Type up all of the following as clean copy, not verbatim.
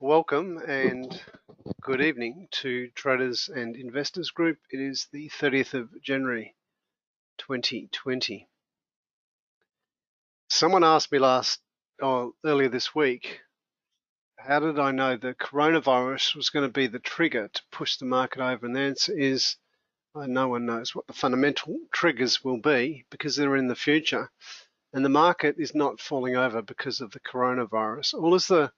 Welcome and good evening to Traders and Investors Group. It is the 30th of January 2020. Someone asked me earlier this week, how did I know the coronavirus was going to be the trigger to push the market over? And the answer is no one knows what the fundamental triggers will be because they're in the future. And the market is not falling over because of the coronavirus. All the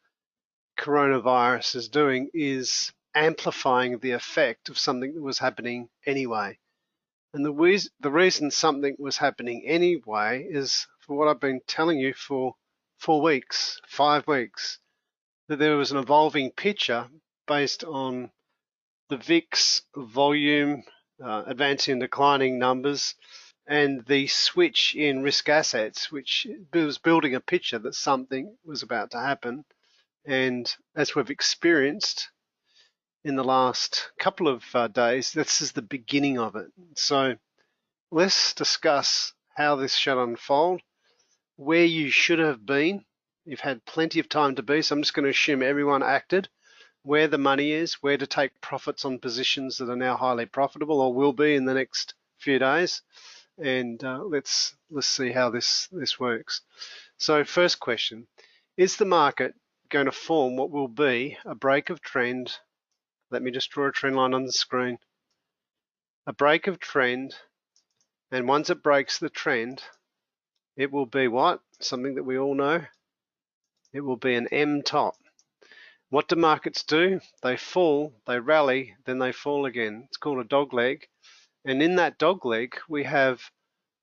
coronavirus is doing is amplifying the effect of something that was happening anyway. And the reason something was happening anyway is for what I've been telling you for 4 weeks, 5 weeks, that there was an evolving picture based on the VIX volume, advancing and declining numbers, and the switch in risk assets, which was building a picture that something was about to happen. And as we've experienced in the last couple of days, this is the beginning of it. So let's discuss how this shall unfold, where you should have been. You've had plenty of time to be, so I'm just going to assume everyone acted, where the money is, where to take profits on positions that are now highly profitable or will be in the next few days. And let's see how this works. So first question, is the market going to form what will be a break of trend? Let me just draw a trend line on the screen. A break of trend, and once it breaks the trend, it will be what? Something that we all know. It will be an M top. What do markets do? They fall, they rally, then they fall again. It's called a dog leg. And in that dog leg, we have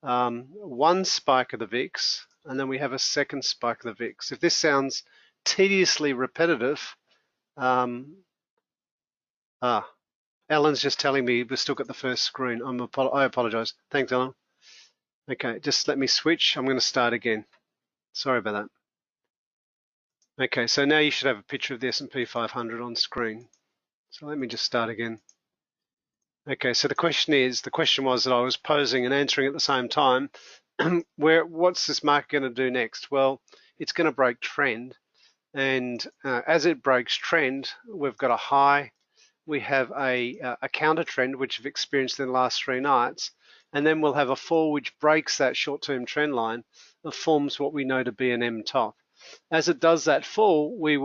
one spike of the VIX, and then we have a second spike of the VIX. If this sounds tediously repetitive, Ellen's just telling me we've still got the first screen. I apologize. Thanks, Ellen. Okay, just let me switch. I'm going to start again. Sorry about that. Okay, so now you should have a picture of the S&P 500 on screen. So let me just start again. Okay, so the question was that I was posing and answering at the same time. What's this market going to do next? Well, it's going to break trend. And as it breaks trend, we've got a high. We have a counter trend, which we've experienced in the last 3 nights. And then we'll have a fall which breaks that short-term trend line and forms what we know to be an M top. As it does that fall, we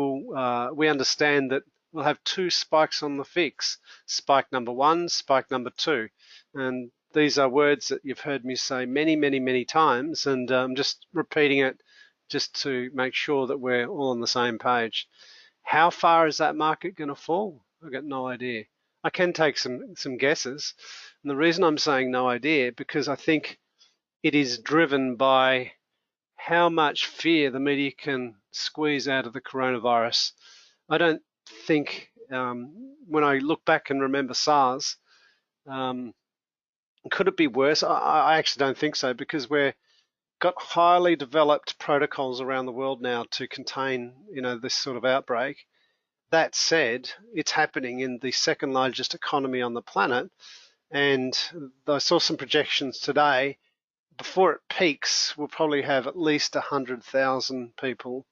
understand that we'll have 2 spikes on the VIX. Spike number 1, spike number 2. And these are words that you've heard me say many, many, many times, and I'm just repeating it just to make sure that we're all on the same page. How far is that market going to fall? I've got no idea. I can take some guesses. And the reason I'm saying no idea, because I think it is driven by how much fear the media can squeeze out of the coronavirus. I don't think, when I look back and remember SARS, could it be worse? I actually don't think so, because we've got highly developed protocols around the world now to contain, this sort of outbreak. That said, it's happening in the second largest economy on the planet, and I saw some projections today. Before it peaks, we'll probably have at least 100,000 people,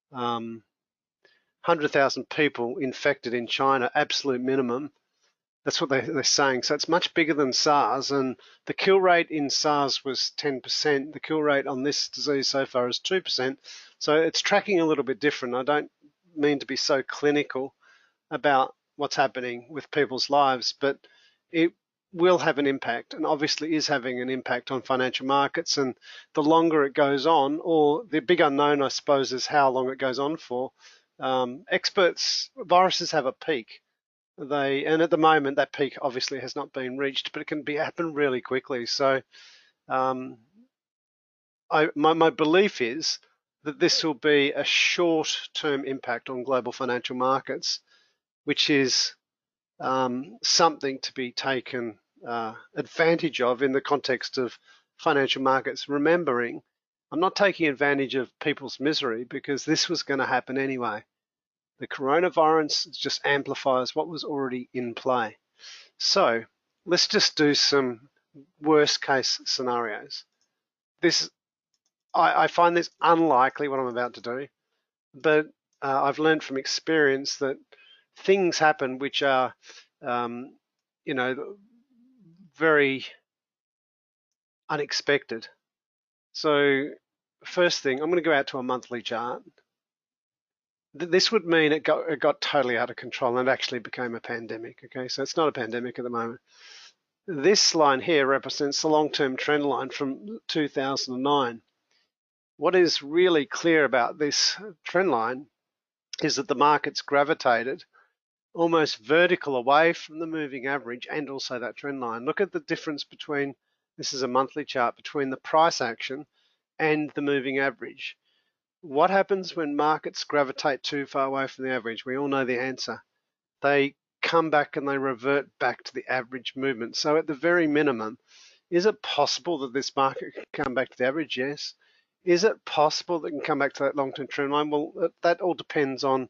100,000 people infected in China, absolute minimum. That's what they're saying. So it's much bigger than SARS, and the kill rate in SARS was 10%. The kill rate on this disease so far is 2%. So it's tracking a little bit different. I don't mean to be so clinical about what's happening with people's lives, but it will have an impact, and obviously is having an impact on financial markets. And the longer it goes on, or the big unknown, I suppose, is how long it goes on for. Viruses have a peak. And at the moment, that peak obviously has not been reached, but it can happen really quickly. So my belief is that this will be a short-term impact on global financial markets, which is something to be taken advantage of in the context of financial markets. Remembering, I'm not taking advantage of people's misery, because this was going to happen anyway. The coronavirus just amplifies what was already in play. So let's just do some worst case scenarios. I find this unlikely, what I'm about to do, but I've learned from experience that things happen which are, you know, very unexpected. So first thing, I'm going to go out to a monthly chart. This would mean it got totally out of control and it actually became a pandemic. Okay, so it's not a pandemic at the moment. This line here represents the long-term trend line from 2009. What is really clear about this trend line is that the market's gravitated almost vertical away from the moving average and also that trend line. Look at the difference between, this is a monthly chart, between the price action and the moving average. What happens when markets gravitate too far away from the average? We all know the answer. They come back and they revert back to the average movement. So at the very minimum, is it possible that this market can come back to the average? Yes. Is it possible that it can come back to that long-term trend line? Well, that all depends on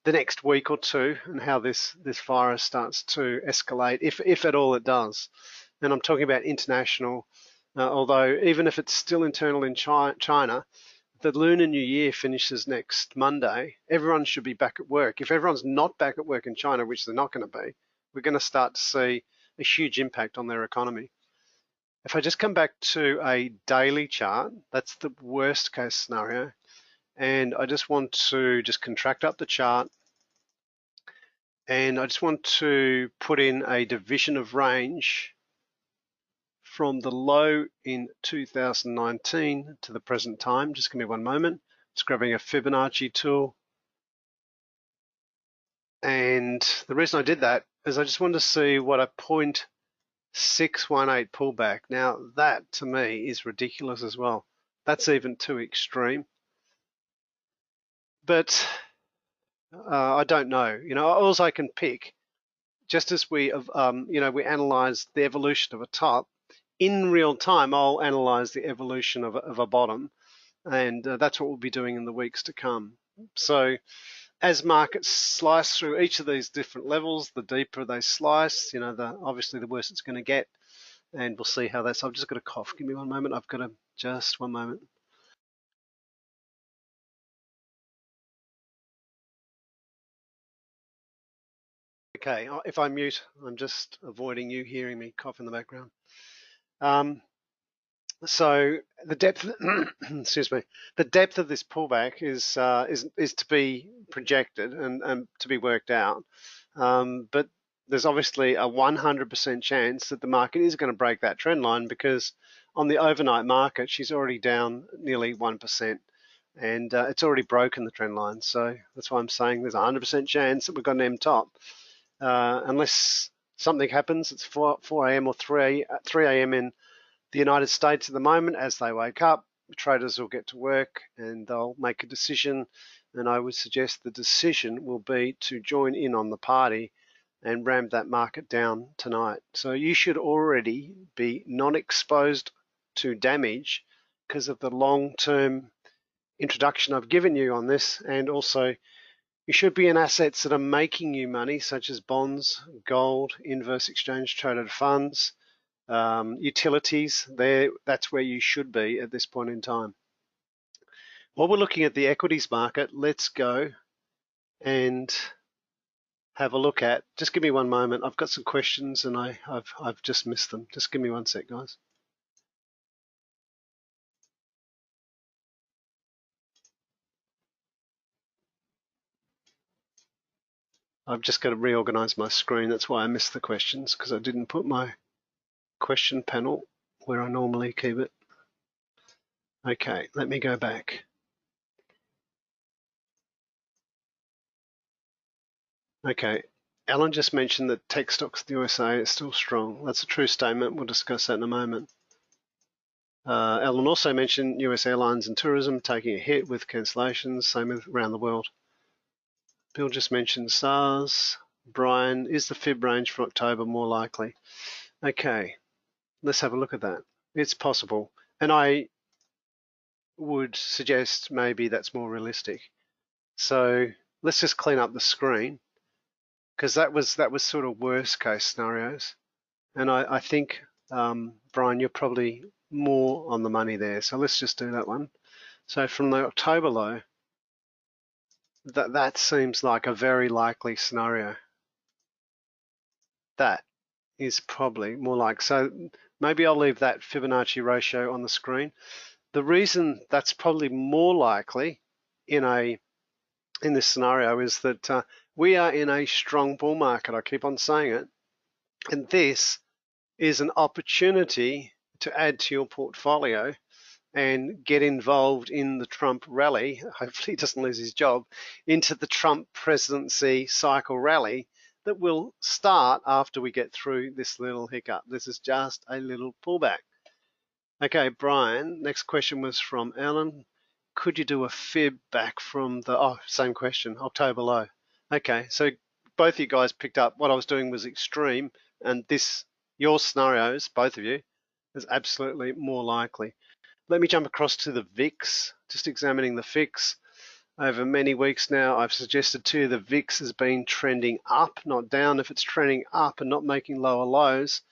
the next week or two and how this virus starts to escalate, if at all it does. And I'm talking about international, although even if it's still internal in China, the Lunar New Year finishes next Monday. Everyone should be back at work. If everyone's not back at work in China, which they're not going to be, we're going to start to see a huge impact on their economy. If I just come back to a daily chart, that's the worst case scenario. And I just want to just contract up the chart. And I just want to put in a division of range from the low in 2019 to the present time. Just give me one moment. Just grabbing a Fibonacci tool. And the reason I did that is I just wanted to see what a 0.618 pullback. Now that to me is ridiculous as well. That's even too extreme. But I don't know. All I can pick, just as we analyze the evolution of a top, in real time, I'll analyze the evolution of a bottom, and that's what we'll be doing in the weeks to come. So as markets slice through each of these different levels, the deeper they slice, obviously the worse it's going to get, and we'll see how that's. I've just got a cough. Give me one moment. I've got to just one moment. Okay, if I mute, I'm just avoiding you hearing me cough in the background. So the depth, excuse me, the depth of this pullback is to be projected and to be worked out. But there's obviously a 100% chance that the market is going to break that trend line, because on the overnight market, she's already down nearly 1%, and it's already broken the trend line. So that's why I'm saying there's a 100% chance that we've got an M top, unless something happens. It's 4 a.m. or 3 a.m. in the United States at the moment. As they wake up, the traders will get to work and they'll make a decision. And I would suggest the decision will be to join in on the party and ram that market down tonight. So you should already be non-exposed to damage because of the long-term introduction I've given you on this. And also you should be in assets that are making you money, such as bonds, gold, inverse exchange traded funds, utilities. That's where you should be at this point in time. While we're looking at the equities market, let's go and have a look at, just give me one moment. I've got some questions and I've just missed them. Just give me one sec, guys. I've just got to reorganize my screen. That's why I missed the questions, because I didn't put my question panel where I normally keep it. Okay, let me go back. Okay, Alan just mentioned that tech stocks in the USA are still strong. That's a true statement. We'll discuss that in a moment. Alan also mentioned US airlines and tourism taking a hit with cancellations, same with around the world. Bill just mentioned SARS. Brian, is the fib range for October more likely? Okay, let's have a look at that. It's possible, and I would suggest maybe that's more realistic. So let's just clean up the screen, because that was sort of worst case scenarios, and I think Brian, you're probably more on the money there. So let's just do that one. So from the October low, That seems like a very likely scenario. That is probably more like, so maybe I'll leave that Fibonacci ratio on the screen. The reason that's probably more likely in this scenario is that we are in a strong bull market. I keep on saying it. And this is an opportunity to add to your portfolio and get involved in the Trump rally. Hopefully he doesn't lose his job, into the Trump presidency cycle rally that will start after we get through this little hiccup. This is just a little pullback. Okay, Brian, next question was from Alan. Could you do a fib back from the, same question, October low? Okay, so both of you guys picked up what I was doing was extreme, and your scenarios, both of you, is absolutely more likely. Let me jump across to the VIX, just examining the VIX. Over many weeks now, I've suggested to you the VIX has been trending up, not down. If it's trending up and not making lower lows,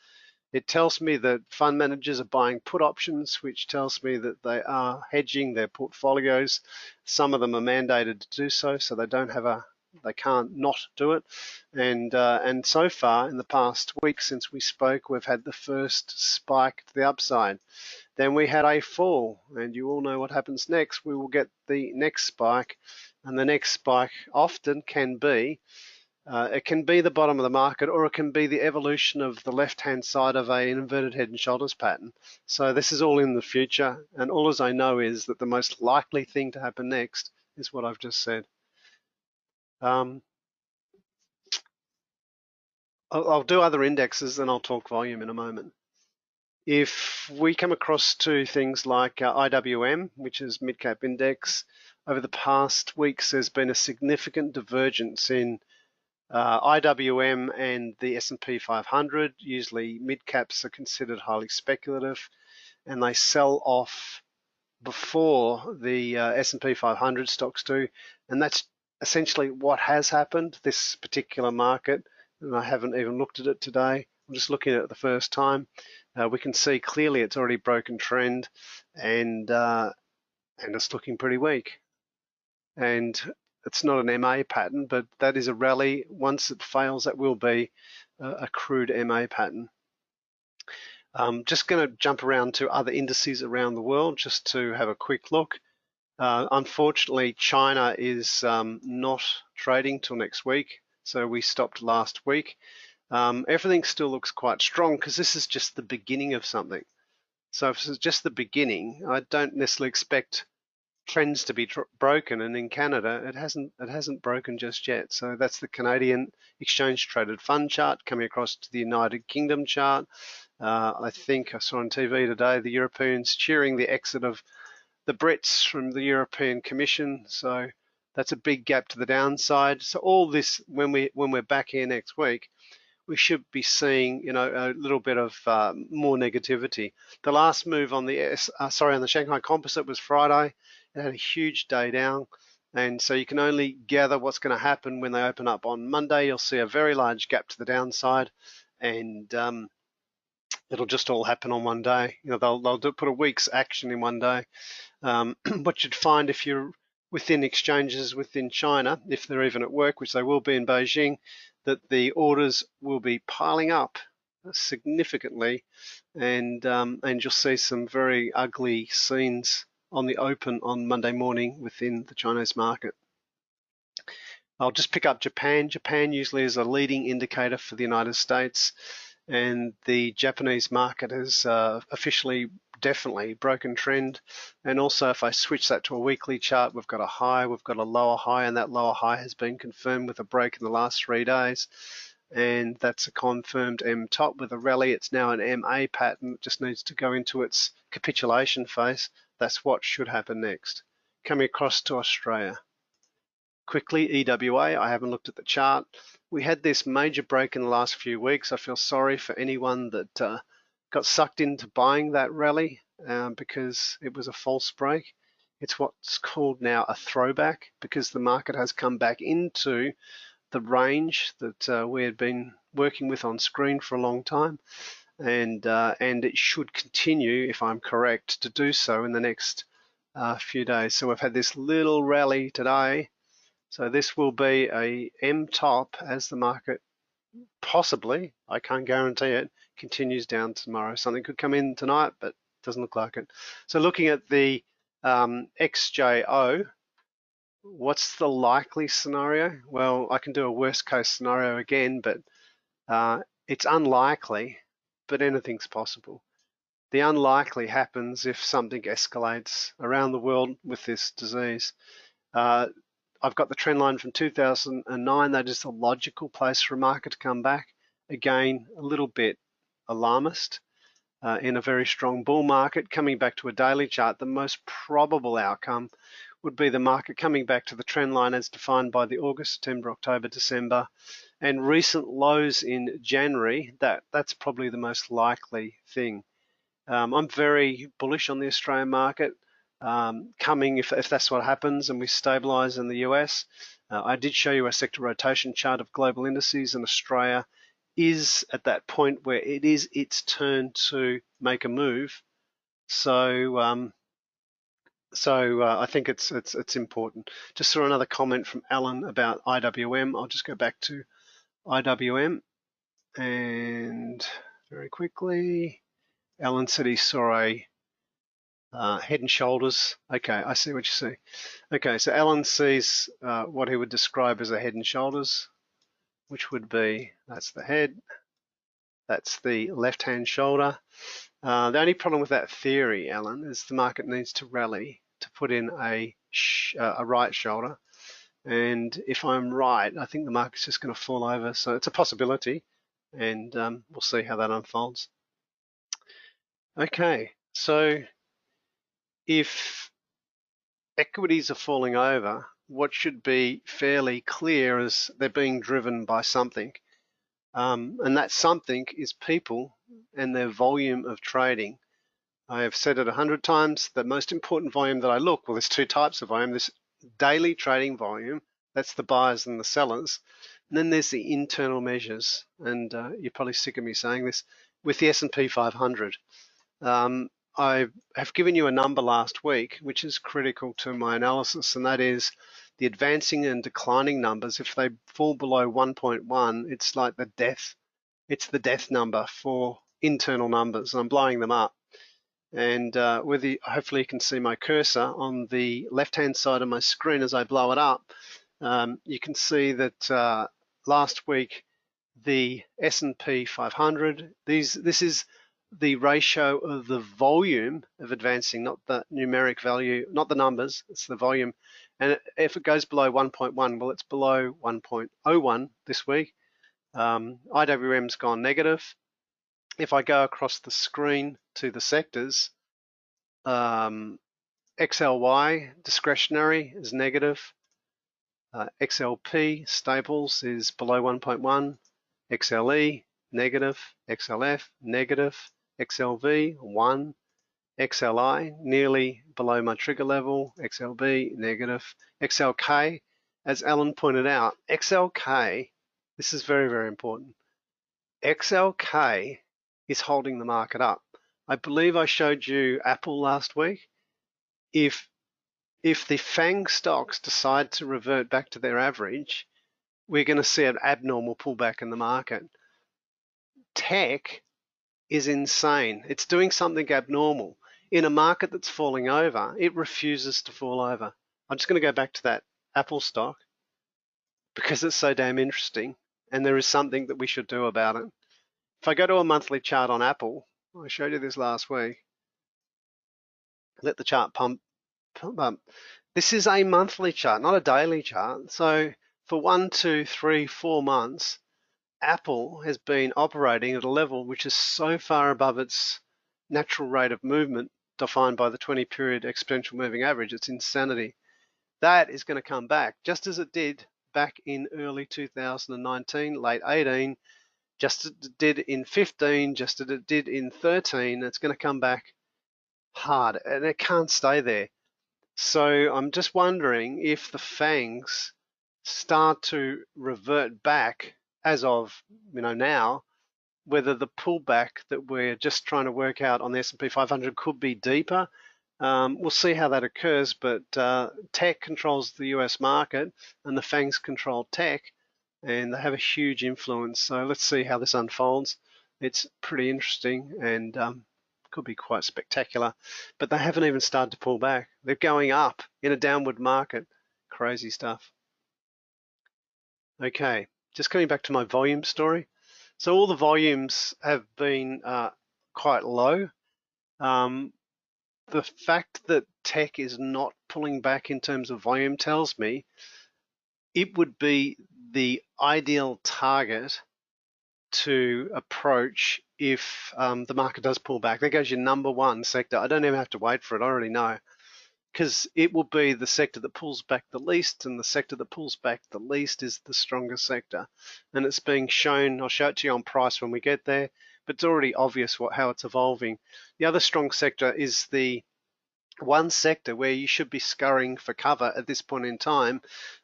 it tells me that fund managers are buying put options, which tells me that they are hedging their portfolios. Some of them are mandated to do so, so they can't not do it. And so far in the past week since we spoke, we've had the first spike to the upside. Then we had a fall, and you all know what happens next. We will get the next spike, and the next spike often can be it can be the bottom of the market, or it can be the evolution of the left-hand side of an inverted head and shoulders pattern. So this is all in the future, and all as I know is that the most likely thing to happen next is what I've just said. I'll do other indexes, and I'll talk volume in a moment. If we come across to things like IWM, which is mid-cap index, over the past weeks there's been a significant divergence in IWM and the S&P 500. Usually mid-caps are considered highly speculative, and they sell off before the S&P 500 stocks do, and that's essentially what has happened this particular market. And I haven't even looked at it today. I'm just looking at it the first time. We can see clearly it's already broken trend, and it's looking pretty weak. And it's not an MA pattern, but that is a rally. Once it fails, that will be a crude MA pattern. Just going to jump around to other indices around the world just to have a quick look. Unfortunately, China is not trading till next week, so we stopped last week. Everything still looks quite strong because this is just the beginning of something. So if it's just the beginning, I don't necessarily expect trends to be broken, and in Canada it hasn't broken just yet. So that's the Canadian exchange traded fund chart. Coming across to the United Kingdom chart, I think I saw on TV today the Europeans cheering the exit of the Brits from the European Commission, so that's a big gap to the downside. So all this, when we're back here next week, we should be seeing, a little bit of more negativity. The last move on the Shanghai Composite was Friday. It had a huge day down, and so you can only gather what's going to happen when they open up on Monday. You'll see a very large gap to the downside, and it'll just all happen on one day. They'll put a week's action in one day. What you'd find if you're within exchanges within China, if they're even at work, which they will be in Beijing, that the orders will be piling up significantly, and you'll see some very ugly scenes on the open on Monday morning within the Chinese market. I'll just pick up Japan. Japan usually is a leading indicator for the United States, and the Japanese market has officially definitely broken trend. And also, if I switch that to a weekly chart, we've got a high, we've got a lower high, and that lower high has been confirmed with a break in the last 3 days. And that's a confirmed M top with a rally. It's now an MA pattern. It just needs to go into its capitulation phase. That's what should happen next. Coming across to Australia. Quickly, EWA, I haven't looked at the chart. We had this major break in the last few weeks. I feel sorry for anyone that got sucked into buying that rally because it was a false break. It's what's called now a throwback, because the market has come back into the range that we had been working with on screen for a long time, and it should continue, if I'm correct, to do so in the next few days. So we've had this little rally today, So this will be a M top as the market possibly, I can't guarantee it, continues down tomorrow. Something could come in tonight, but it doesn't look like it. So looking at the XJO, what's the likely scenario? Well, I can do a worst case scenario again, but it's unlikely, but anything's possible. The unlikely happens if something escalates around the world with this disease. I've got the trend line from 2009. That is the logical place for a market to come back. Again, a little bit alarmist. In a very strong bull market, coming back to a daily chart, the most probable outcome would be the market coming back to the trend line as defined by the August, September, October, December, and recent lows in January. That's probably the most likely thing. I'm very bullish on the Australian market. Coming if that's what happens and we stabilize in the US. I did show you a sector rotation chart of global indices, and Australia is at that point where it is its turn to make a move. So I think it's important. Just saw another comment from Alan about IWM. I'll just go back to IWM and very quickly. Alan said he saw a head and shoulders. Okay, I see what you see. Okay, so Alan sees what he would describe as a head and shoulders, which would be, that's the head, that's the left-hand shoulder. The only problem with that theory, Alan, is the market needs to rally to put in a right shoulder. And if I'm right, I think the market's just going to fall over. So it's a possibility, and we'll see how that unfolds. Okay, so if equities are falling over, what should be fairly clear is they're being driven by something. And that something is people and their volume of trading. I have said it 100 times, the most important volume that I look, well, there's two types of volume. There's daily trading volume, that's the buyers and the sellers. And then there's the internal measures. And you're probably sick of me saying this, with the S&P 500. I have given you a number last week, which is critical to my analysis, and that is the advancing and declining numbers. If they fall below 1.1, it's like the death. It's the death number for internal numbers. I'm blowing them up. And hopefully you can see my cursor on the left-hand side of my screen as I blow it up. You can see that last week the S&P 500. This is the ratio of the volume of advancing, not the numeric value, not the numbers, it's the volume. And if it goes below 1.1, well, it's below 1.01 this week. IWM's gone negative. If I go across the screen to the sectors, XLY, discretionary, is negative. XLP, staples, is below 1.1. XLE, negative. XLF, negative. XLV, 1. XLI, nearly below my trigger level. XLB, negative. XLK, as Alan pointed out, XLK, this is very, very important. XLK is holding the market up. I believe I showed you Apple last week. If the FANG stocks decide to revert back to their average, we're going to see an abnormal pullback in the market. Tech is insane. It's doing something abnormal. In a market that's falling over, it refuses to fall over. I'm just going to go back to that Apple stock because it's so damn interesting and there is something that we should do about it. If I go to a monthly chart on Apple, I showed you this last week. Let the chart pump up. This is a monthly chart, not a daily chart. So for 1, 2, 3, 4 months, Apple has been operating at a level which is so far above its natural rate of movement defined by the 20-period exponential moving average. It's insanity. That is going to come back just as it did back in early 2019, late 18, just as it did in 15, just as it did in 13. It's going to come back hard and it can't stay there. So I'm just wondering if the FANGs start to revert back as of now, whether the pullback that we're just trying to work out on the S&P 500 could be deeper. We'll see how that occurs, but tech controls the US market and the FANGs control tech, and they have a huge influence. So let's see how this unfolds. It's pretty interesting and could be quite spectacular, but they haven't even started to pull back. They're going up in a downward market. Crazy stuff. Okay, just coming back to my volume story. So all the volumes have been quite low. The fact that tech is not pulling back in terms of volume tells me it would be the ideal target to approach if the market does pull back. There goes your number one sector. I don't even have to wait for it. I already know, because it will be the sector that pulls back the least, and the sector that pulls back the least is the strongest sector. And it's being shown. I'll show it to you on price when we get there, but it's already obvious how it's evolving. The other strong sector is the one sector where you should be scurrying for cover at this point in time.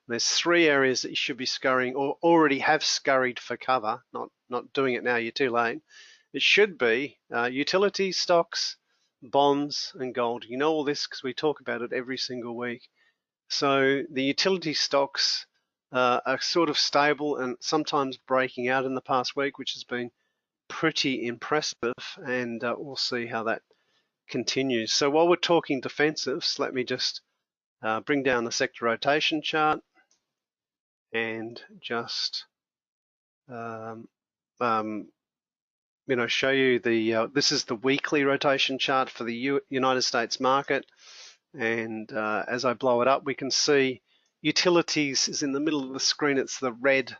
There's three areas that you should be scurrying, or already have scurried for cover, not doing it now, you're too late. It should be utility stocks, bonds, and gold. You know all this because we talk about it every single week. So the utility stocks are sort of stable and sometimes breaking out in the past week, which has been pretty impressive, and we'll see how that continues. So while we're talking defensives, let me just bring down the sector rotation chart and just show you the this is the weekly rotation chart for the United States market, and as I blow it up, we can see utilities is in the middle of the screen. It's the red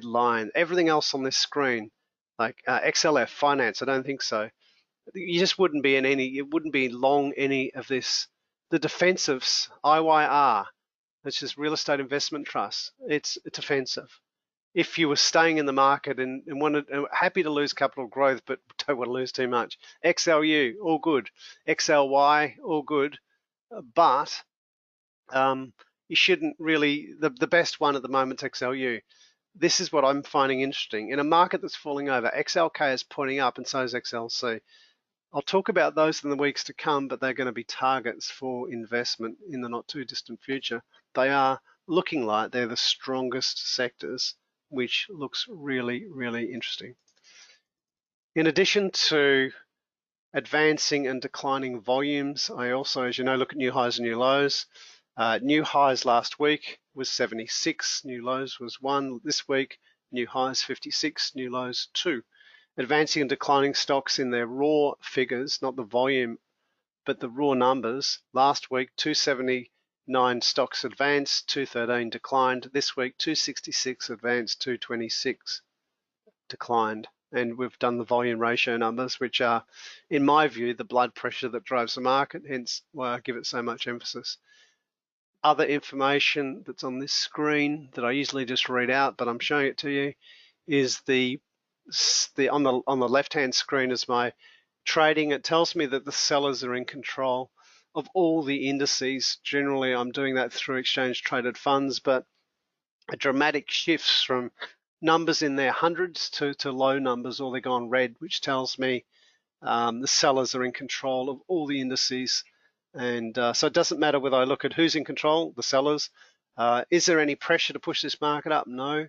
line. Everything else on this screen, like XLF finance, I don't think so. You just wouldn't be in any, it wouldn't be long any of this. The defensives, IYR, which is real estate investment trust, it's defensive. If you were staying in the market and wanted, happy to lose capital growth, but don't want to lose too much. XLU, all good. XLY, all good. But you shouldn't really, the best one at the moment is XLU. This is what I'm finding interesting. In a market that's falling over, XLK is pointing up and so is XLC. I'll talk about those in the weeks to come, but they're going to be targets for investment in the not too distant future. They are looking like they're the strongest sectors, which looks really, really interesting. In addition to advancing and declining volumes, I also, as you know, look at new highs and new lows. New highs last week was 76, new lows was 1. This week, new highs 56, new lows 2. Advancing and declining stocks in their raw figures, not the volume, but the raw numbers. Last week, 279 stocks advanced, 213 declined. This week, 266 advanced, 226 declined. And we've done the volume ratio numbers, which are, in my view, the blood pressure that drives the market, hence why I give it so much emphasis. Other information that's on this screen that I usually just read out, but I'm showing it to you, is on the left-hand screen is my trading. It tells me that the sellers are in control of all the indices. Generally, I'm doing that through exchange traded funds, but a dramatic shifts from numbers in their hundreds to low numbers, or they're gone red, which tells me the sellers are in control of all the indices. And so it doesn't matter whether I look at who's in control, the sellers. Is there any pressure to push this market up? No.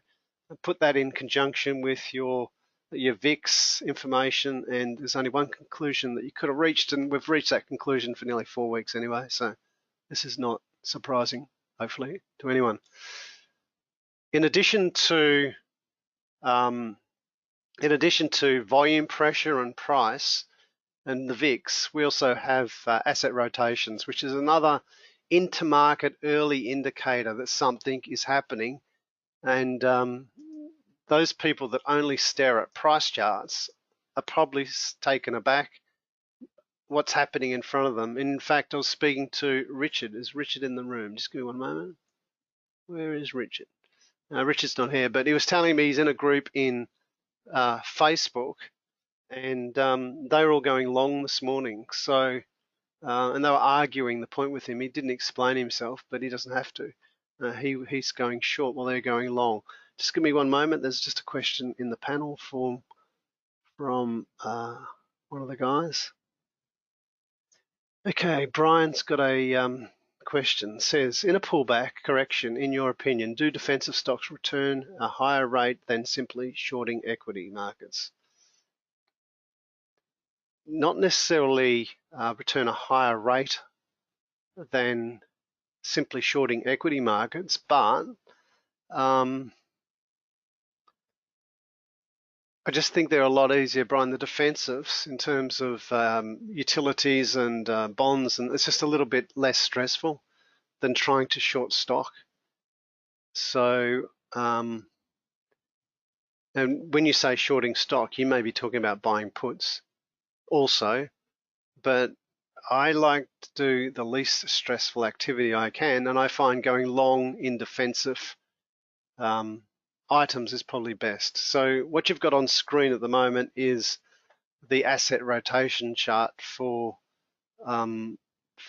Put that in conjunction with your VIX information, and there's only one conclusion that you could have reached, and we've reached that conclusion for nearly 4 weeks anyway, so this is not surprising, hopefully, to anyone. In addition to volume pressure and price and the VIX, we also have asset rotations, which is another intermarket early indicator that something is happening. And those people that only stare at price charts are probably taken aback what's happening in front of them. In fact, I was speaking to Richard. Is Richard in the room? Just give me one moment. Where is Richard? Richard's not here, but he was telling me he's in a group in Facebook, and they were all going long this morning. So, and they were arguing the point with him. He didn't explain himself, but he doesn't have to. He's going short while they're going long. Just give me one moment. There's just a question in the panel from one of the guys. Okay, Brian's got a question. Says, in a pullback correction, in your opinion, do defensive stocks return a higher rate than simply shorting equity markets? Not necessarily return a higher rate than simply shorting equity markets, but I just think they're a lot easier, Brian, the defensives in terms of utilities and bonds, and it's just a little bit less stressful than trying to short stock. So, and when you say shorting stock, you may be talking about buying puts also, but I like to do the least stressful activity I can, and I find going long in defensive items is probably best. So what you've got on screen at the moment is the asset rotation chart for the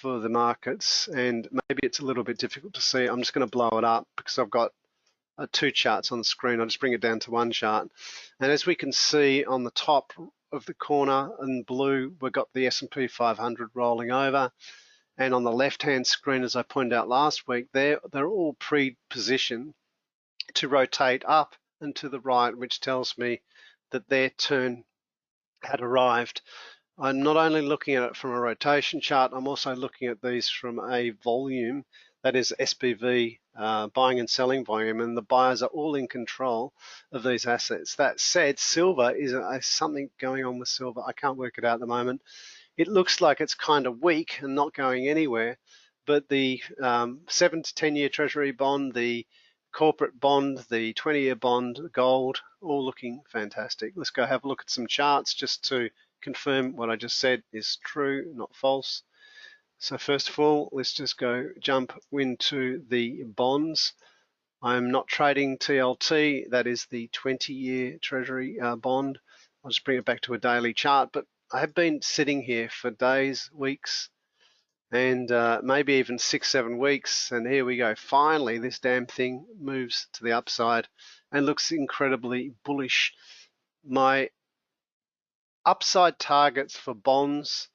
markets, and maybe it's a little bit difficult to see. I'm just going to blow it up because I've got two charts on the screen. I'll just bring it down to one chart, and as we can see on the top of the corner in blue, we've got the S&P 500 rolling over, and on the left-hand screen, as I pointed out last week, they're all pre-positioned to rotate up and to the right, which tells me that their turn had arrived. I'm not only looking at it from a rotation chart, I'm also looking at these from a volume, that is SPV, buying and selling volume, and the buyers are all in control of these assets. That said, silver is something going on with silver. I can't work it out at the moment. It looks like it's kind of weak and not going anywhere, but the 7 to 10 year treasury bond, the corporate bond, the 20-year bond, gold, all looking fantastic. Let's go have a look at some charts just to confirm what I just said is true, not false. So first of all, let's just go jump into the bonds. I'm not trading TLT, that is the 20-year treasury bond. I'll just bring it back to a daily chart, but I have been sitting here for days, weeks, and maybe even 6-7 weeks, and here we go. Finally, this damn thing moves to the upside and looks incredibly bullish. My upside targets for bonds,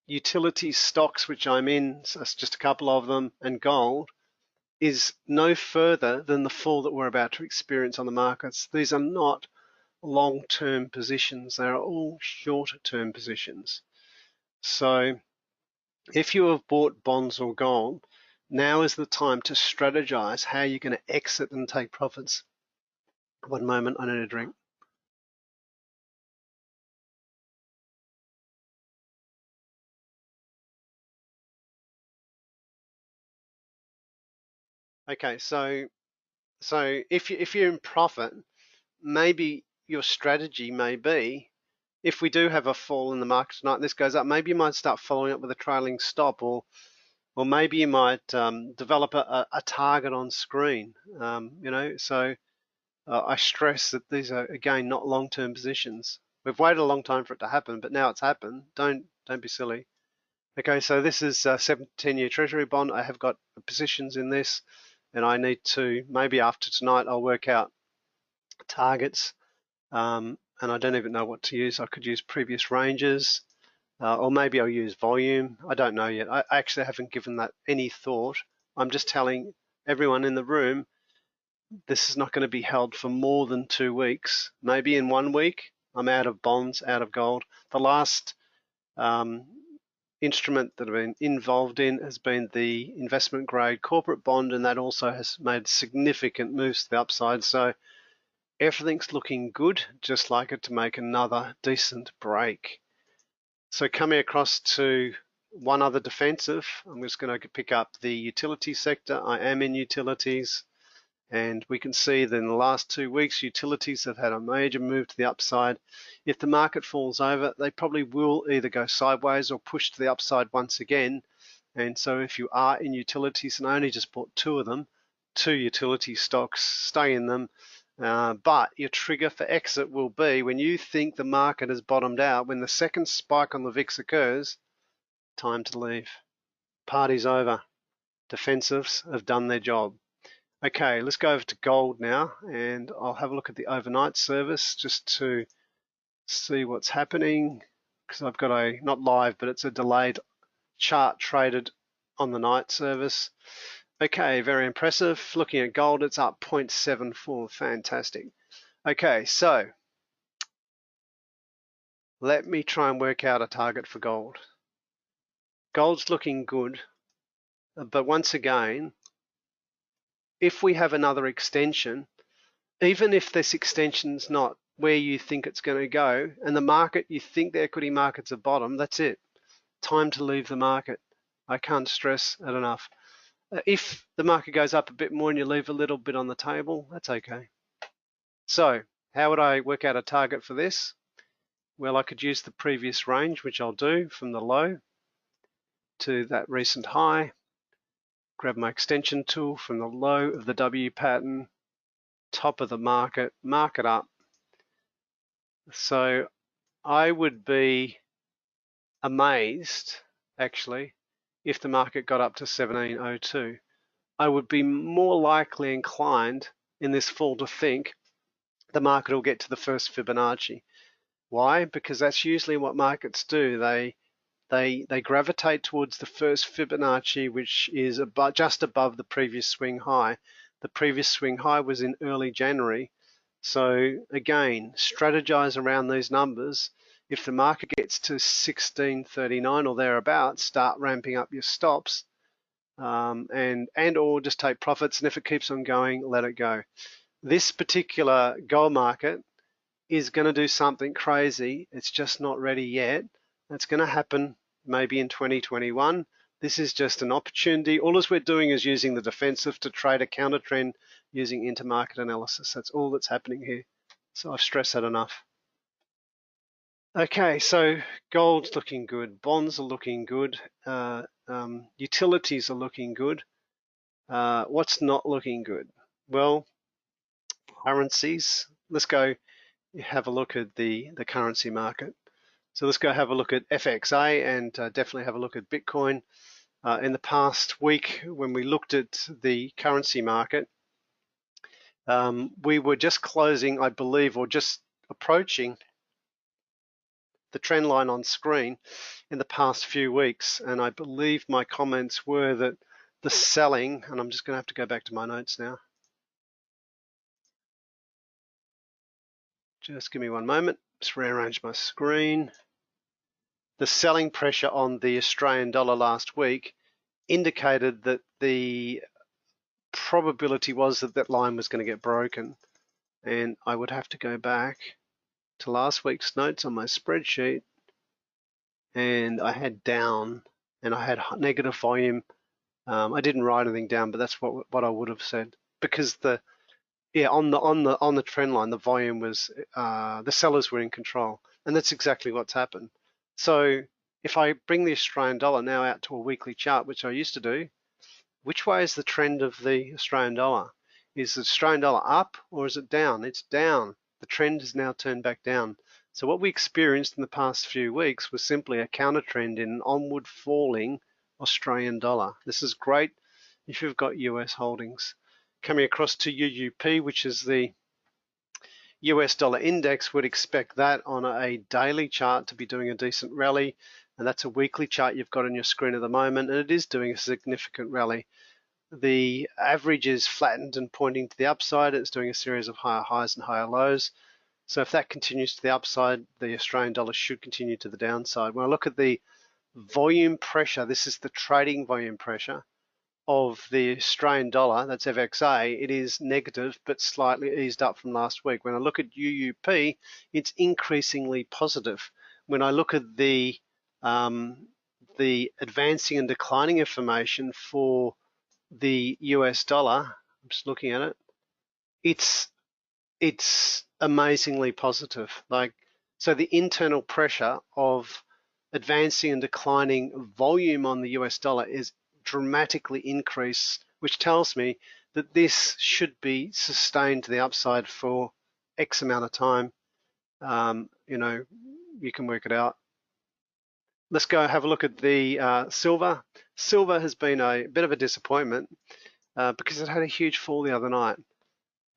utility stocks, which I'm in, so it's just a couple of them, and gold, is no further than the fall that we're about to experience on the markets. These are not long-term positions. They are all shorter-term positions. So if you have bought bonds or gold, now is the time to strategize how you're going to exit and take profits. One moment, I need a drink. Okay, so if you're in profit, maybe your strategy may be, if we do have a fall in the market tonight and this goes up, maybe you might start following up with a trailing stop, or maybe you might develop a target on screen. So I stress that these are, again, not long-term positions. We've waited a long time for it to happen, but now it's happened. Don't be silly. Okay, so this is a 7 to 10 year treasury bond. I have got positions in this, and I need to, maybe after tonight, I'll work out targets, and I don't even know what to use. I could use previous ranges, or maybe I'll use volume. I don't know yet. I actually haven't given that any thought. I'm just telling everyone in the room, this is not going to be held for more than 2 weeks. Maybe in 1 week, I'm out of bonds, out of gold. The last instrument that I've been involved in has been the investment grade corporate bond, and that also has made significant moves to the upside. So everything's looking good, just like it to make another decent break. So coming across to one other defensive, I'm just going to pick up the utility sector. I am in utilities, and we can see that in the last 2 weeks, utilities have had a major move to the upside. If the market falls over, they probably will either go sideways or push to the upside once again. And so if you are in utilities, and I only just bought 2 of them, 2 utility stocks, stay in them. But your trigger for exit will be when you think the market has bottomed out, when the second spike on the VIX occurs, time to leave. Party's over. Defensives have done their job. Okay, let's go over to gold now, and I'll have a look at the overnight service just to see what's happening. because I've got a, not live, but it's a delayed chart traded on the night service. Okay, very impressive. Looking at gold, it's up 0.74, fantastic. Okay, so let me try and work out a target for gold. Gold's looking good, but once again, if we have another extension, even if this extension's not where you think it's going to go, and the market, you think the equity market's a bottom, that's it. Time to leave the market. I can't stress it enough. If the market goes up a bit more and you leave a little bit on the table, that's okay. So how would I work out a target for this? Well, I could use the previous range, which I'll do, from the low to that recent high. Grab my extension tool from the low of the W pattern, top of the market, mark it up. So I would be amazed, actually, if the market got up to 1702. I would be more likely inclined in this fall to think the market will get to the first Fibonacci. Why? Because that's usually what markets do. They gravitate towards the first Fibonacci, which is just above the previous swing high. The previous swing high was in early January. So again, strategize around these numbers. If the market gets to 1639 or thereabouts, start ramping up your stops, and or just take profits. And if it keeps on going, let it go. This particular gold market is going to do something crazy. It's just not ready yet. It's going to happen maybe in 2021. This is just an opportunity. All we're doing is using the defensive to trade a counter trend using intermarket analysis. That's all that's happening here. So I've stressed that enough. Okay, so gold's looking good, bonds are looking good, utilities are looking good. What's not looking good? Well, currencies. Let's go have a look at the currency market. So let's go have a look at FXA and definitely have a look at Bitcoin. In the past week, when we looked at the currency market, we were just closing, I believe, or just approaching the trend line on screen in the past few weeks. And I believe my comments were that the selling, and I'm just going to have to go back to my notes now. Just give me one moment. Just rearrange my screen. The selling pressure on the Australian dollar last week indicated that the probability was that that line was going to get broken. And I would have to go back to last week's notes on my spreadsheet, and I had down and I had negative volume. I didn't write anything down, but that's what I would have said, because on the trend line, the volume was the sellers were in control, and that's exactly what's happened. So if I bring the Australian dollar now out to a weekly chart, which I used to do, which way is the trend of the Australian dollar? Is the Australian dollar up or is it down? It's down. The trend has now turned back down. So what we experienced in the past few weeks was simply a counter trend in an onward falling Australian dollar. This is great if you've got US holdings. Coming across to UUP, which is the US dollar index, would expect that on a daily chart to be doing a decent rally, and that's a weekly chart you've got on your screen at the moment, and it is doing a significant rally. The average is flattened and pointing to the upside. It's doing a series of higher highs and higher lows. So if that continues to the upside, the Australian dollar should continue to the downside. When I look at the volume pressure, this is the trading volume pressure of the Australian dollar, that's FXA, it is negative but slightly eased up from last week. When I look at UUP, it's increasingly positive. When I look at the advancing and declining information for the US dollar, I'm just looking at it, it's amazingly positive. So the internal pressure of advancing and declining volume on the US dollar is dramatically increased, which tells me that this should be sustained to the upside for X amount of time. You can work it out. Let's go have a look at the silver. Silver has been a bit of a disappointment because it had a huge fall the other night.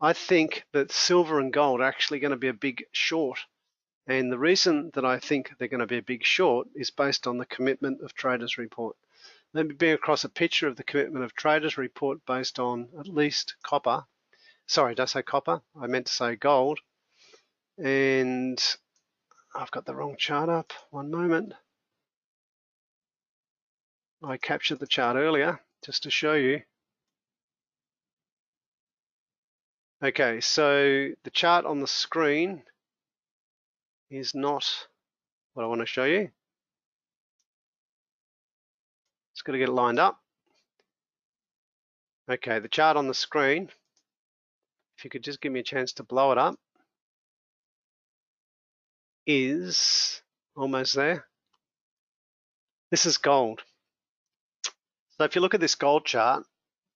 I think that silver and gold are actually going to be a big short And the reason that I think they're going to be a big short is based on the commitment of traders report. Let me bring across a picture of the commitment of traders report based on at least copper. Sorry, did I say copper? I meant to say gold. And I've got the wrong chart up. One moment. I captured the chart earlier just to show you. Okay, so the chart on the screen is not what I want to show you. Just got to get it lined up. Okay, the chart on the screen, if you could just give me a chance to blow it up, is almost there. This is gold. So if you look at this gold chart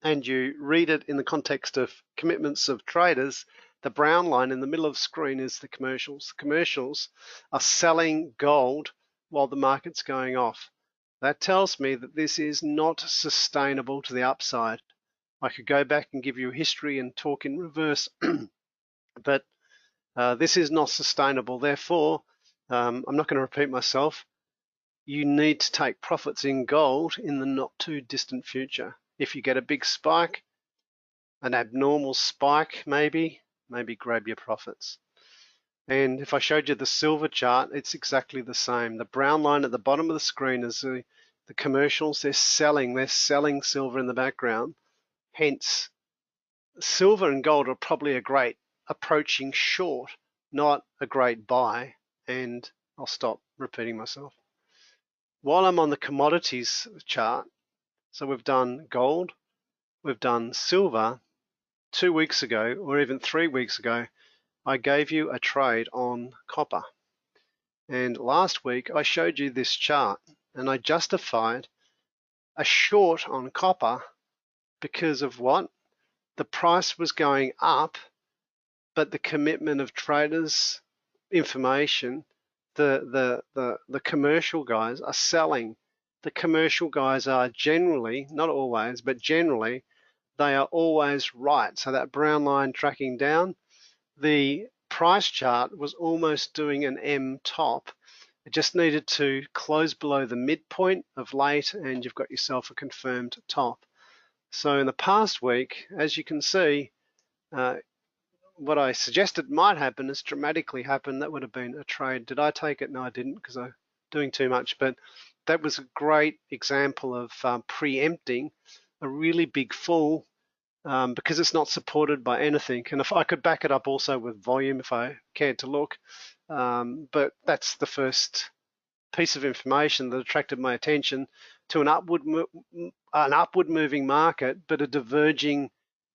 and you read it in the context of commitments of traders, the brown line in the middle of the screen is the commercials. The commercials are selling gold while the market's going off. That tells me that this is not sustainable to the upside. I could go back and give you history and talk in reverse, but this is not sustainable. Therefore, I'm not going to repeat myself. You need to take profits in gold in the not too distant future. If you get a big spike, an abnormal spike, maybe grab your profits. And if I showed you the silver chart, it's exactly the same. The brown line at the bottom of the screen is the commercials. They're selling silver in the background. Hence, silver and gold are probably a great approaching short, not a great buy. And I'll stop repeating myself. While I'm on the commodities chart, so we've done gold, we've done silver. 2 weeks ago, or even 3 weeks ago, I gave you a trade on copper. And last week I showed you this chart and I justified a short on copper because of what? The price was going up, but the commitment of traders' information, the commercial guys are selling. The commercial guys are generally, not always, but generally, they are always right. So that brown line tracking down, the price chart was almost doing an M top. It just needed to close below the midpoint of late and you've got yourself a confirmed top. So in the past week, as you can see, what I suggested might happen has dramatically happened. That would have been a trade. Did I take it? No, I didn't because I'm doing too much. But that was a great example of preempting a really big fall because it's not supported by anything. And if I could back it up also with volume if I cared to look. But that's the first piece of information that attracted my attention to an upward moving market, but a diverging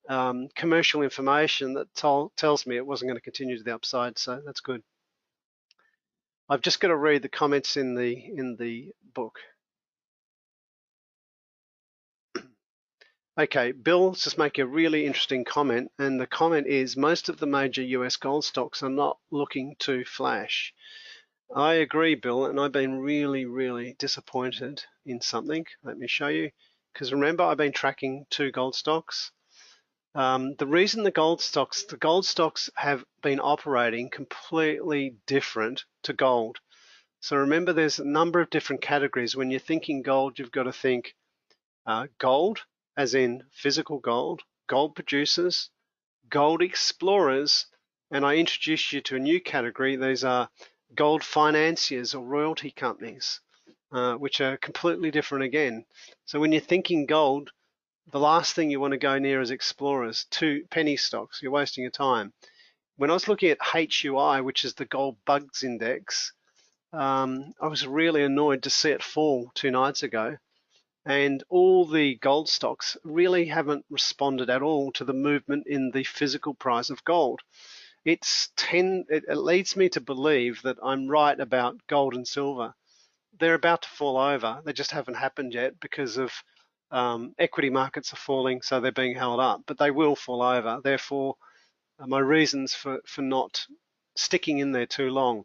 commercial information that tells me it wasn't going to continue to the upside. So that's good. I've just got to read the comments in the book. Okay, Bill's just make a really interesting comment, and the comment is most of the major US gold stocks are not looking to flash. I agree, Bill, and I've been really, really disappointed in something. Let me show you, because remember I've been tracking 2 gold stocks. The reason the gold stocks have been operating completely different to gold. So remember there's a number of different categories. When you're thinking gold, you've got to think gold, as in physical gold, gold producers, gold explorers, and I introduced you to a new category. These are gold financiers or royalty companies, which are completely different again. So when you're thinking gold, the last thing you want to go near is explorers, 2 penny stocks. You're wasting your time. When I was looking at HUI, which is the gold bugs index, I was really annoyed to see it fall 2 nights ago. And all the gold stocks really haven't responded at all to the movement in the physical price of gold. It leads me to believe that I'm right about gold and silver. They're about to fall over. They just haven't happened yet because of equity markets are falling, so they're being held up, but they will fall over. Therefore, my reasons for not sticking in there too long.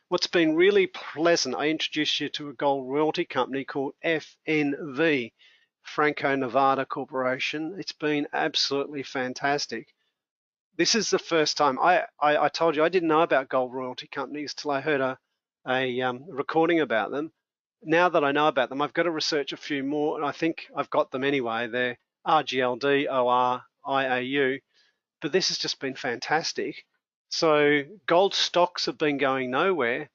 What's been really pleasant, I introduced you to a gold royalty company called FNV, Franco-Nevada Corporation. It's been absolutely fantastic. this is the first time I told you I didn't know about gold royalty companies till I heard a recording about them. Now that I know about them, I've got to research a few more, and I think I've got them anyway. They're RGLD, ORIAU, but this has just been fantastic. So gold stocks have been going nowhere.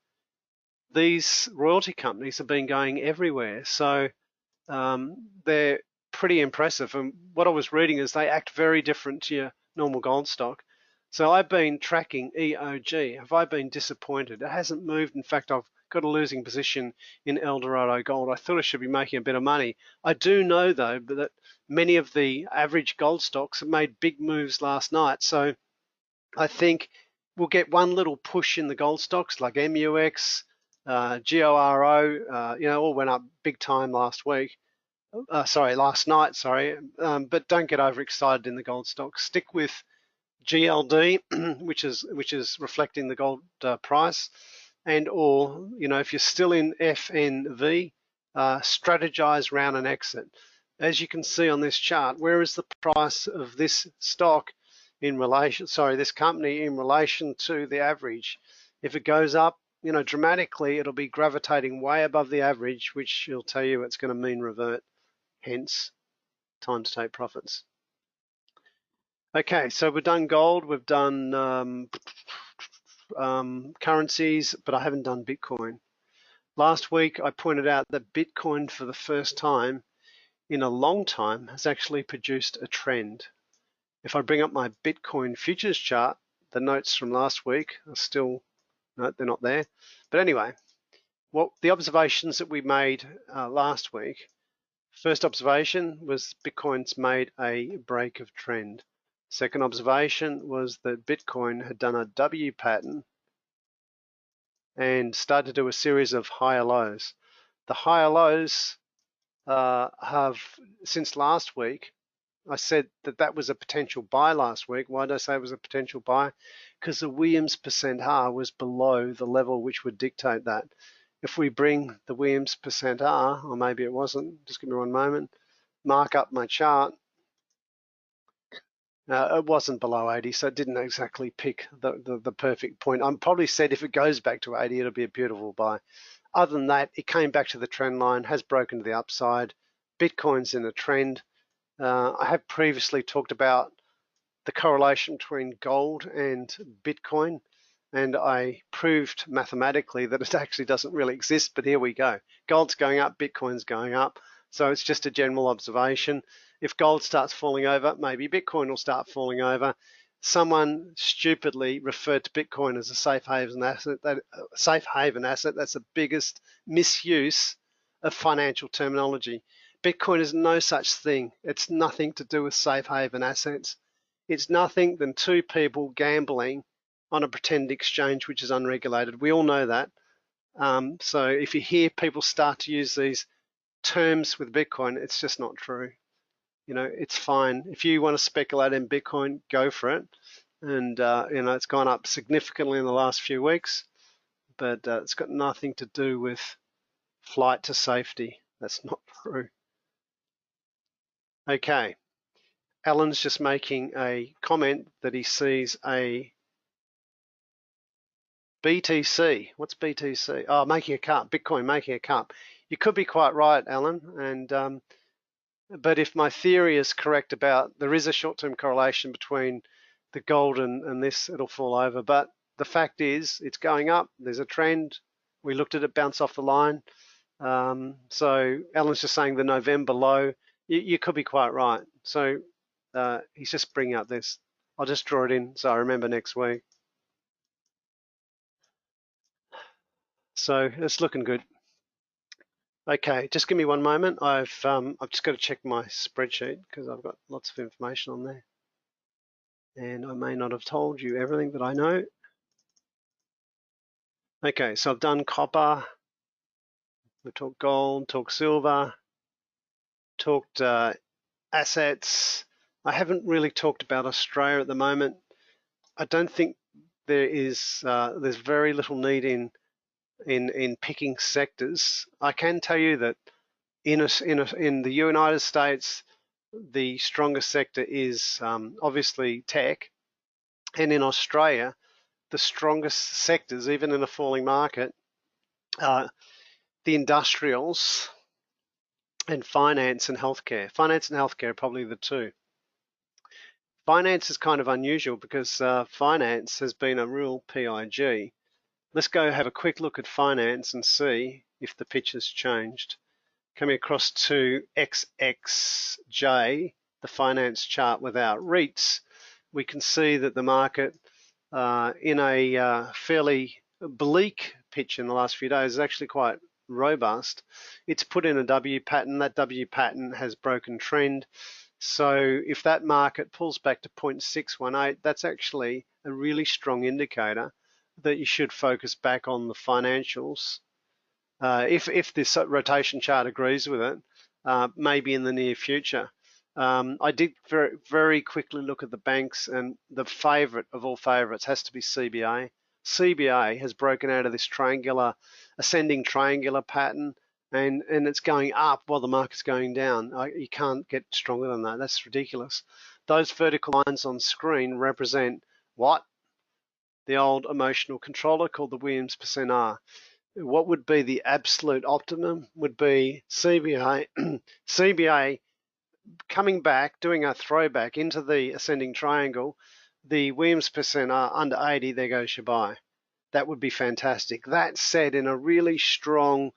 These royalty companies have been going everywhere. So they're pretty impressive. And what I was reading is they act very different to your normal gold stock. So I've been tracking EOG. Have I been disappointed? It hasn't moved. In fact, I've got a losing position in Eldorado Gold. I thought I should be making a bit of money. I do know, though, that many of the average gold stocks have made big moves last night. So I think we'll get one little push in the gold stocks like MUX, GORO, all went up big time last week. Last night, but don't get overexcited in the gold stocks. Stick with GLD, which is reflecting the gold price, and or if you're still in FNV, strategize round an exit. As you can see on this chart, where is the price of this stock in relation? This company in relation to the average. If it goes up, dramatically, it'll be gravitating way above the average, which will tell you it's going to mean revert. Hence, time to take profits. Okay, so we've done gold, we've done currencies, but I haven't done Bitcoin. Last week, I pointed out that Bitcoin, for the first time in a long time, has actually produced a trend. If I bring up my Bitcoin futures chart, the notes from last week are still, no, they're not there. But anyway, the observations that we made last week. First observation was Bitcoin's made a break of trend. Second observation was that Bitcoin had done a W pattern and started to do a series of higher lows. The higher lows have, since last week, I said that was a potential buy last week. Why did I say it was a potential buy? Because the Williams %R was below the level which would dictate that. If we bring the Williams %R, or maybe it wasn't, just give me one moment, mark up my chart, it wasn't below 80, so it didn't exactly pick the perfect point. I probably said if it goes back to 80, it'll be a beautiful buy. Other than that, it came back to the trend line, has broken to the upside. Bitcoin's in a trend. I have previously talked about the correlation between gold and Bitcoin, and I proved mathematically that it actually doesn't really exist, but here we go. Gold's going up, Bitcoin's going up, so it's just a general observation. If gold starts falling over, maybe Bitcoin will start falling over. Someone stupidly referred to Bitcoin as a safe haven asset. That's the biggest misuse of financial terminology. Bitcoin is no such thing. It's nothing to do with safe haven assets. It's nothing than two people gambling on a pretend exchange which is unregulated. We all know that. So if you hear people start to use these terms with Bitcoin, it's just not true. It's fine. If you want to speculate in Bitcoin, go for it. And, it's gone up significantly in the last few weeks, but it's got nothing to do with flight to safety. That's not true. Okay. Alan's just making a comment that he sees a BTC. What's BTC? Oh, making a cup. Bitcoin making a cup. You could be quite right, Alan. And but if my theory is correct about there is a short-term correlation between the gold and this, it'll fall over. But the fact is, it's going up. There's a trend. We looked at it bounce off the line. So Alan's just saying the November low. You could be quite right. So he's just bringing up this. I'll just draw it in so I remember next week. So it's looking good. Okay, just give me one moment. I've just got to check my spreadsheet because I've got lots of information on there, and I may not have told you everything that I know. Okay, so I've done copper. We talked gold, talked silver, talked assets. I haven't really talked about Australia at the moment. I don't think there's very little need in picking sectors. I can tell you that in the United States, the strongest sector is obviously tech, And in Australia, the strongest sectors, even in a falling market, are the industrials and finance and healthcare. Finance and healthcare are probably the two. Finance is kind of unusual because finance has been a real PIG. Let's go have a quick look at finance and see if the pitch has changed. Coming across to XXJ, the finance chart without REITs, we can see that the market in a fairly bleak pitch in the last few days is actually quite robust. It's put in a W pattern. That W pattern has broken trend. So if that market pulls back to 0.618, that's actually a really strong indicator that you should focus back on the financials. If this rotation chart agrees with it, maybe in the near future. I did very quickly look at the banks, and the favorite of all favorites has to be CBA. CBA has broken out of this ascending triangular pattern, and it's going up while the market's going down. You can't get stronger than that. That's ridiculous. Those vertical lines on screen represent what? The old emotional controller called the Williams %R. What would be the absolute optimum would be CBA, CBA coming back, doing a throwback into the ascending triangle, the Williams % under 80, there goes your buy. That would be fantastic. That said, in a really strong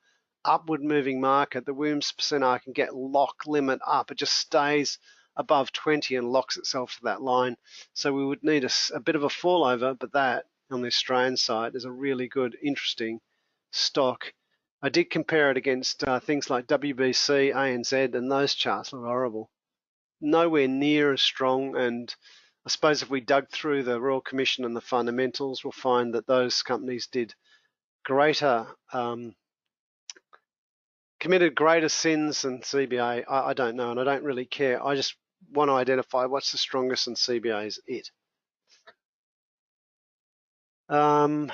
upward moving market, the Williams % can get lock limit up. It just stays above 20 and locks itself to that line. So we would need a bit of a fallover, but that on the Australian side is a really good, interesting stock. I did compare it against things like WBC, ANZ, and those charts look horrible. Nowhere near as strong, and I suppose if we dug through the Royal Commission and the fundamentals, we'll find that those companies did committed greater sins than CBA. I don't know, and I don't really care. I just want to identify what's the strongest, and CBA is it. One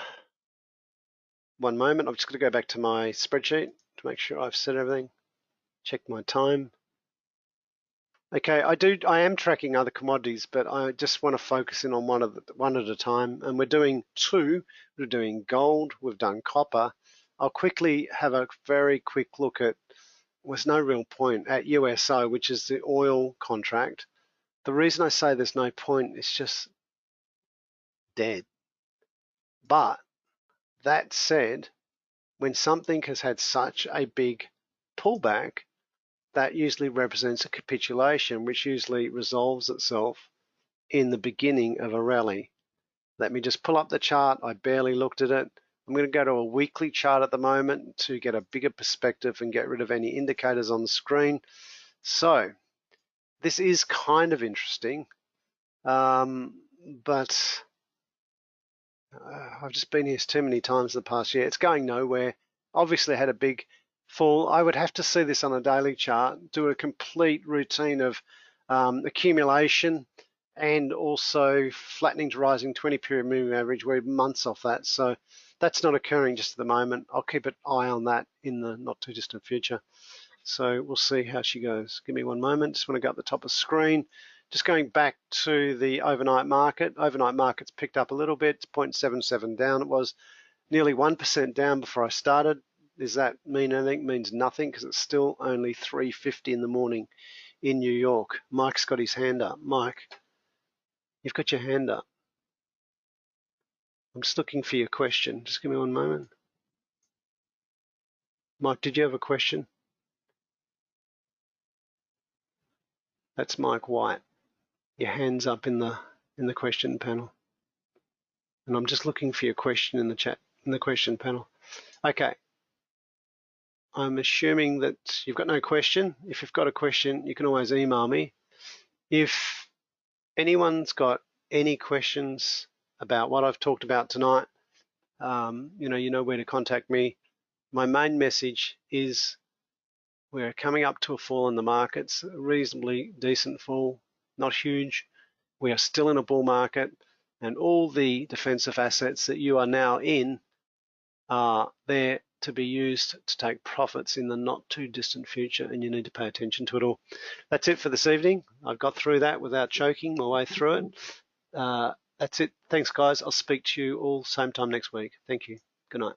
moment, I'm just going to go back to my spreadsheet to make sure I've said everything. Check my time. Okay, I am tracking other commodities, but I just want to focus in on one at a time. And we're doing two. We're doing gold. We've done copper. I'll quickly have a very quick look at. There's no real point at USO, which is the oil contract. The reason I say there's no point is just dead. But that said, when something has had such a big pullback, that usually represents a capitulation, which usually resolves itself in the beginning of a rally. Let me just pull up the chart. I barely looked at it. I'm going to go to a weekly chart at the moment to get a bigger perspective and get rid of any indicators on the screen. So this is kind of interesting, but I've just been here too many times in the past year. It's going nowhere. Obviously had a big fall. I would have to see this on a daily chart, do a complete routine of accumulation and also flattening to rising 20-period moving average. We're months off that, so that's not occurring just at the moment. I'll keep an eye on that in the not too distant future. So we'll see how she goes. Give me one moment. Just want to go up the top of the screen. Just going back to the overnight market. Overnight market's picked up a little bit. It's 0.77 down. It was nearly 1% down before I started. Does that mean anything? It means nothing because it's still only 3:50 in the morning in New York. Mike's got his hand up. Mike, you've got your hand up. I'm just looking for your question. Just give me one moment. Mike, did you have a question? That's Mike White. Your hand's up in the question panel. And I'm just looking for your question in the chat, in the question panel. Okay. I'm assuming that you've got no question. If you've got a question, you can always email me. If anyone's got any questions about what I've talked about tonight, you know where to contact me. My main message is we're coming up to a fall in the markets, a reasonably decent fall, not huge. We are still in a bull market, and all the defensive assets that you are now in are there to be used to take profits in the not too distant future, and you need to pay attention to it all. That's it for this evening. I've got through that without choking my way through it. That's it. Thanks, guys. I'll speak to you all same time next week. Thank you. Good night.